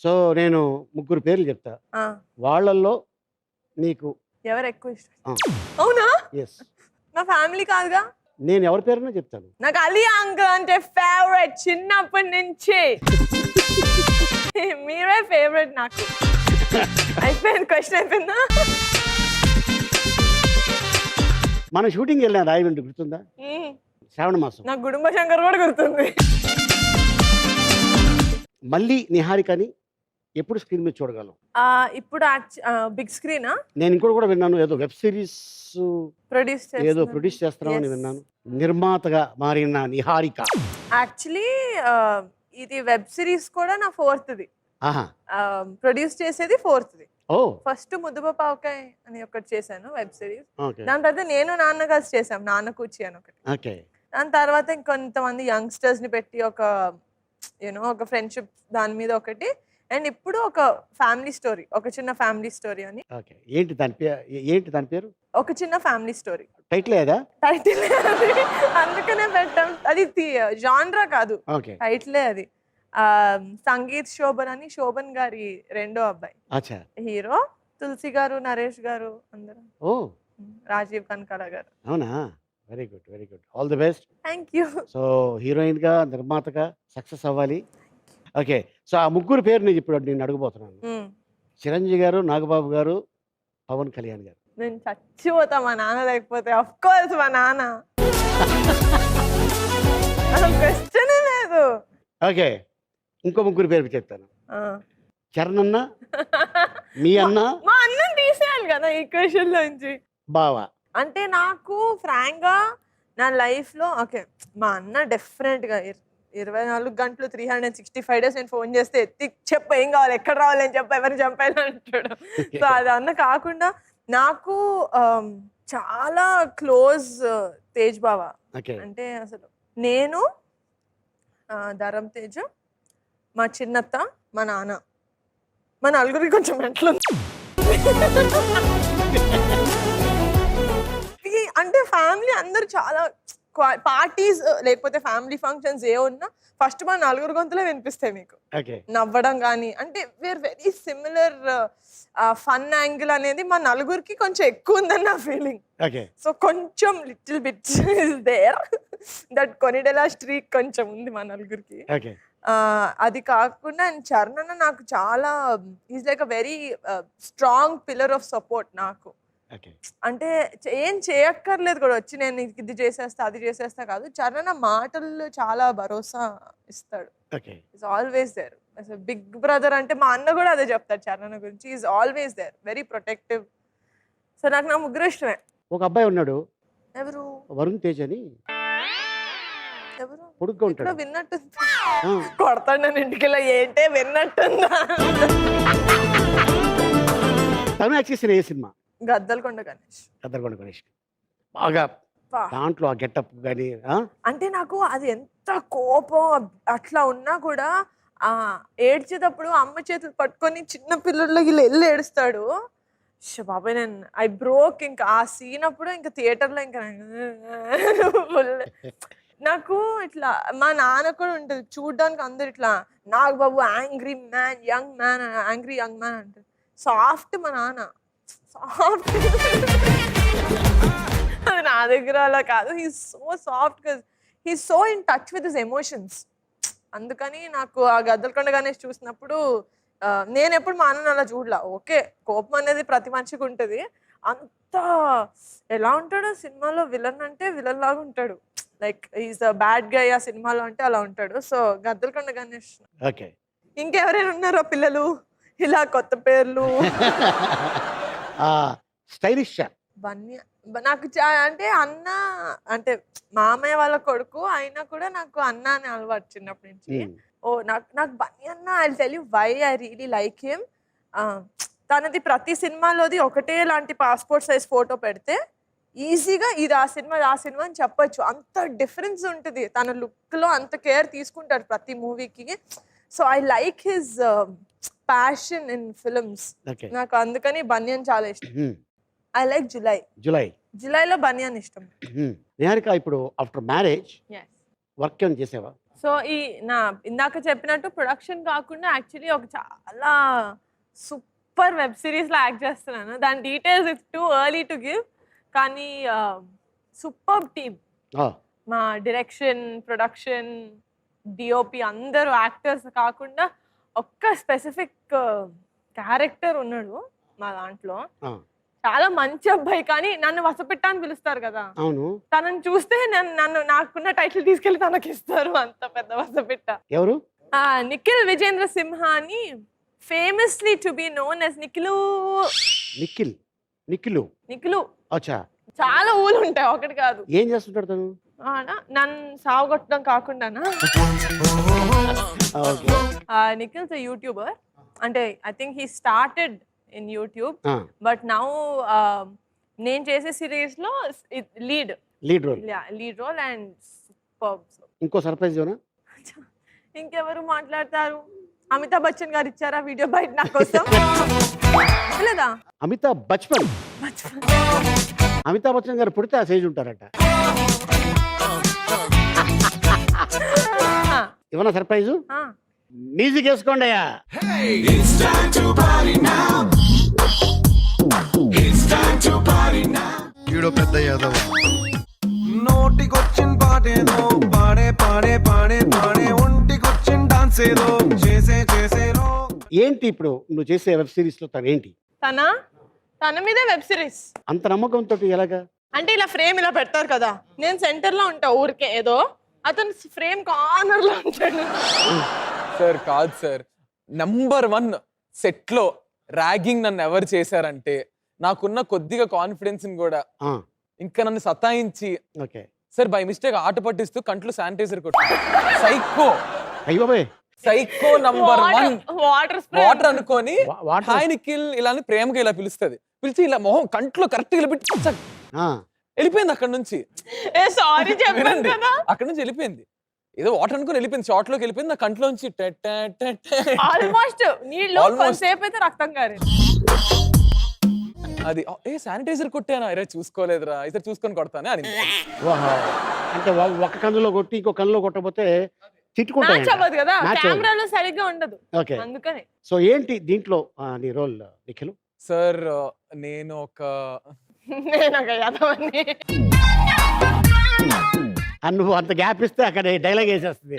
So నేను ముగ్గురు పేర్లు చెప్తా. ఆ! వాళ్ళల్లో నీకు ఎవరెక్కువ ఇష్టం? ఆ! అవునా? యెస్. నా ఫ్యామిలీ కాదుగా? నేను ఎవరి పేరైనా చెప్తాను. నాకు అలీ అంకుల్ అంటే ఫేవరెట్ చిన్నప్పటి నుంచి. మీరే ఫేవరెట్ నాకు. అయిపోయింది, క్వశ్చన్ అయిపోయిందా? మనం షూటింగ్‌కి వెళ్ళాం రాయమండ్రి, గుర్తుందా? శ్రావణ మాసం. నాకు గుడుంబ శంకర్ కూడా గుర్తుంది. మళ్ళీ నిహారికని ఎప్పుడు స్క్రీన్ మీద చూడగలం? ఇప్పుడు బిగ్ స్క్రీనా? నేను ఇంకోటి కూడా విన్నాను, ఏదో వెబ్ సిరీస్ ఏదో ప్రొడ్యూస్ ప్రొడ్యూస్ చేస్తున్నామని Yes. విన్నాను. నిర్మాతగా మారిన నిహారిక. యాక్చువల్లీ ఇది వెబ్ సిరీస్ కూడా నా ఫోర్త్ది. ఆహా! ప్రొడ్యూస్ చేసేది ఫోర్త్ది. ఓ ఫస్ట్ ముద్దుబాపావకాయ్ అని ఒకటి చేశాను వెబ్ సిరీస్. ఓకే. దాని తర్వాత నేను నాన్న కలిసి చేసాం, నాన్న కూచి అని ఒకటి. ఓకే. దాని తర్వాత ఇంకొంతమంది యంగ్స్టర్స్ ని పెట్టి ఒక ఒక ఫ్రెండ్షిప్ దాని మీద ఒకటి, అండ్ ఇప్పుడు ఒక ఫ్యామిలీ స్టోరీ, ఒక చిన్న ఫ్యామిలీ స్టోరీ అని. ఓకే. ఏంటి దాని పేరు? ఒక చిన్న ఫ్యామిలీ స్టోరీ. టైటిల్ ఏదా? టైటిల్ అందుకనే పెట్టాం. అది జాన్రా కాదు, ఓకే. టైటిలే అది. సంగీత్ శోభన్ అని, శోభన్ గారి రెండో అబ్బాయి అచ్చా. హీరో. తులసి గారు, నరేష్ గారు అందరూ, ఓ రాజీవ్ కనకాల గారు. అవునా? Very good, very good. All the best. Thank you. So హీరోయిన్‌గా, నిర్మాతగా సక్సెస్ అవ్వాలి. ఓకే. సో ఆ ముగ్గురు పేరు నేను ఇప్పుడు నేను అడగబోతున్నాను. చిరంజీవి గారు, నాగబాబు గారు, పవన్ కళ్యాణ్ గారు. నేను చచ్చిపోతా మా నాన్న లేకపోతే. ఆఫ్ కోర్స్ మా నాన్న, అసలు క్వశ్చనే లేదు. ఓకే. ఇంకో ముగ్గురు పేరు చెప్తాను. ఆ. చరణ్ అన్న, మీ అన్న, మా అన్నం తీసేయాలి కదా ఈ క్వశ్చన్ లోంచి. బావ. అంటే నాకు ఫ్రాంక్ గా నా లైఫ్ లో ఓకే, మా అన్న డెఫినెట్ గా 24 గంటలు 365 డేస్ నేను ఫోన్ చేస్తే ఎత్తి చెప్పు ఏం కావాలి, ఎక్కడ రావాలి అని చెప్పి ఎవరిని చంపాలి అంటాడు. సో అది అన్న కాకుండా నాకు చాలా క్లోజ్ తేజ్ బావ. ఓకే. అంటే అసలు నేను, ధరం తేజ్, మా చిన్నత్త, మా నాన్న, మా నలుగురికి కొంచెం మెంటల్ ఉంది. అంటే ఫ్యామిలీ అందరూ చాలా పార్టీస్ లేకపోతే ఫ్యామిలీ ఫంక్షన్స్ ఏ ఉన్నా ఫస్ట్ మా నలుగురు గొంతులే వినిపిస్తాయి మీకు. ఓకే. నవ్వడం కానీ, అంటే were very similar. Fun angle అనేది మా నలుగురికి కొంచెం ఎక్కువ ఉందని నా ఫీలింగ్. ఓకే. సో కొంచెం little bit is there, that Konidela streak కొంచెం ఉంది మా నలుగురికి. ఓకే. అది కాకుండా చరణ్ అన్న నాకు చాలా, is like a very strong pillar of support నాకు. ఓకే. అంటే ఏం చేయక్కర్లేదు కూడా, వచ్చి నేను ఇది చేసేస్తా అది చేసేస్తా కాదు. చరణ్ అన్న మాటల్లో చాలా భరోసా ఇస్తాడు. ఓకే. Is always there. అసలు బిగ్ బ్రదర్ అంటే మా అన్న కూడా అదే చెప్తాడు చరణ్ అన్న గురించి. Is always there, very protective. So నాకు నా ముగ్గురు ఇష్టమే. ఒక అబ్బాయి ఉన్నాడు, ఎవరు? వరుణ్ తేజ్ అని. ఎవరు? పొడుగ్గా ఇక్కడ ఉంటాడు. విన్నట్టుంది. ఆ, కొడతాడు నన్ను ఇంటికి ఏంటే విన్నట్టుందా? తను యాక్ట్ చేసిన ఏ సినిమా? గద్దలకొండ గణేష్. గద్దరగొండ గణేష్. బాగా వా. దాంట్లో ఆ గెటప్ కానీ. అంటే నాకు అది ఎంత కోపం అట్లా ఉన్నా కూడా ఏడ్చేటప్పుడు అమ్మ చేతులు పట్టుకొని చిన్న పిల్లలకి వెళ్ళి ఏడుస్తాడు. బాబాయ్ నేను ఐ బ్రోక్. ఇంకా ఆ సీన్ అప్పుడు ఇంకా థియేటర్లో ఇంకా ఫుల్. నాకు ఇట్లా మా నాన్న కూడా ఉంటుంది చూడడానికి, అందరు ఇట్లా Nagababu angry man, young man, angry young man అంటారు. సాఫ్ట్ మా నాన్న, సాఫ్ట్. అది నా దగ్గర అలా కాదు. He's so soft because he's so in touch with his emotions. అందుకని నాకు ఆ గద్దలకొండ గణేష్ చూసినప్పుడు నేను ఎప్పుడు మా అన్నను అలా చూడలా. ఓకే, కోపం అనేది ప్రతి మనిషికి ఉంటుంది. అంత ఎలా ఉంటాడు సినిమాలో, విలన్ అంటే విలన్ లాగా ఉంటాడు. Like is a bad guy ఆ సినిమాలో అంటే అలా ఉంటాడు. సో గద్దలకొండ గణేష్. ఓకే. ఇంకెవరైనా ఉన్నారో పిల్లలు ఇలా కొత్త పేర్లు? స్టైలిష్. నాకు అంటే అన్న అంటే మామయ్య వాళ్ళ కొడుకు అయినా కూడా నాకు అన్న అని అలవాటు చిన్నప్పటి నుంచి. ఓ నాకు బన్నీ అన్న, I tell you why I really like him. తనది ప్రతి సినిమాలోది ఒకటే లాంటి పాస్పోర్ట్ సైజ్ ఫోటో పెడితే ఈజీగా ఇది ఆ సినిమా అని చెప్పొచ్చు. అంత డిఫరెన్స్ ఉంటుంది తన లుక్ లో, అంత కేర్ తీసుకుంటాడు ప్రతి మూవీకి. So I like his passion in films. నాకు అందుకని బన్యన్ చాలా ఇష్టం. ఐ లైక్ జులైలో బన్యన్ ఇష్టం. నిహారిక, ఇప్పుడు ఆఫ్టర్ మ్యారేజ్ వర్క్ ఏమైనా చేసావా? సో ఈ నా ఇందాక చెప్పినట్టు ప్రొడక్షన్ కాకుండా యాక్చువల్లీ ఒక చాలా సూపర్ వెబ్ సిరీస్ లో యాక్ట్ చేస్తున్నాను. దాని details it's too early to give, కానీ సూపర్ టీమ్. మా డైరెక్షన్, ప్రొడక్షన్, డిఓపి అందరూ యాక్టర్స్ కాకుండా ఒక్క స్పెసిఫిక్ క్యారెక్టర్ ఉన్నాడు మా దాంట్లో. చాలా మంచి అబ్బాయి, కానీ నన్ను వసపిట్ట అని పిలుస్తారు కదా. అవును. తనని చూస్తే నన్ను నాకున్న టైటిల్ తీసుకెళ్లి తనకి ఇస్తారు. అంత పెద్ద వసపిట్ట. ఎవరు? నిఖిల్ విజేంద్ర సింహ అని, famously to be known as Nikhil. Nikhil. అచ్చా. చాలా ఊళ్ళు ఉంటాయి, ఒకటి కాదు. ఏం చేస్తుంటాడు తను? నన్ను సాగుగొట్టడం కాకుండానా. నిఖిల్స్ యూట్యూబర్. అంటే I think he started in YouTube, but now నేను చేసే సిరీస్ లో లీడ్ రోల్ అండ్ సూపర్. ఇంకో సర్ప్రైజ్ ఇంకెవరు మాట్లాడతారు? అమితాబ్ బచ్చన్ గారు ఇచ్చారా వీడియో బయట నా కోసం? లేదా అమితాబ్ బచ్చన్ గారు పుడితే ఆ సైజ్ ఉంటారట. ఇవన్న సర్ప్రైజ్. మ్యూజిక్ వేసుకోండి అయ్యా. ఈడో పెద్ద యాదవ నోటికొచ్చిన పాటేదో పాడే పాడే పాడే పాడే ఒంటికొచ్చిన డాన్స్ ఏదో చేసేలో. ఏంటి ఇప్పుడు నువ్వు చేసే వెబ్ సిరీస్ లో తనేంటి? తన మీదే వెబ్ సిరీస్. అంత నమ్మకంతో ఎలాగా? అంటే ఇలా ఫ్రేమ్ ఇలా పెడతారు కదా, నేను సెంటర్ లో ఉంటా ఊరికే ఏదో, అతను ఫ్రేమ్ కార్నర్ లో ఉంటాడు. సార్ కాదు సార్, నంబర్ 1 సెట్ లో ర్యాగింగ్ నన్ను ఎవరు చేశారంటే నాకున్న కొద్దిగా కాన్ఫిడెన్స్ కూడా ఇంకా నన్ను సతాయించి సార్ బై మిస్టేక్ ఆట పట్టిస్తూ కంట్లో శానిటైజర్ కొట్టాడు. Psycho number 1. వాటర్ అనుకొని హాయ్ నిఖిల్ ఇలా ప్రేమగా ఇలా పిలుస్తుంది. పిలిచి ఇలా మొహం కంట్లో కరెక్ట్ ఇలా పెట్టి వెళ్ళిపోయింది. అక్కడ నుంచి అక్కడ నుంచి వెళ్ళిపోయింది. ఏదో వాటర్ అనుకుని వెళ్ళిపోయింది, షార్ట్ లోకి వెళ్ళిపోయింది. నా కంట్లో నుంచి ఆల్మోస్ట్ రక్తం కారింది. అది శానిటైజర్ కొట్టానా, ఇరే చూసుకోలేదురా, అయితే చూసుకొని కొడతానే అని. అంటే ఒక కన్నులో కొట్టి ఇంకో కన్నులో కొట్టకపోతే కదా, కెమెరాలో సరిగ్గా ఉండదు. అందుకని. సో ఏంటి దీంట్లో నీ రోల్ నిఖిల్? సార్ నేను ఒక నువ్వు అంత గ్యాప్ ఇస్తే అక్కడ డైలాగ్ వేసేస్తుంది.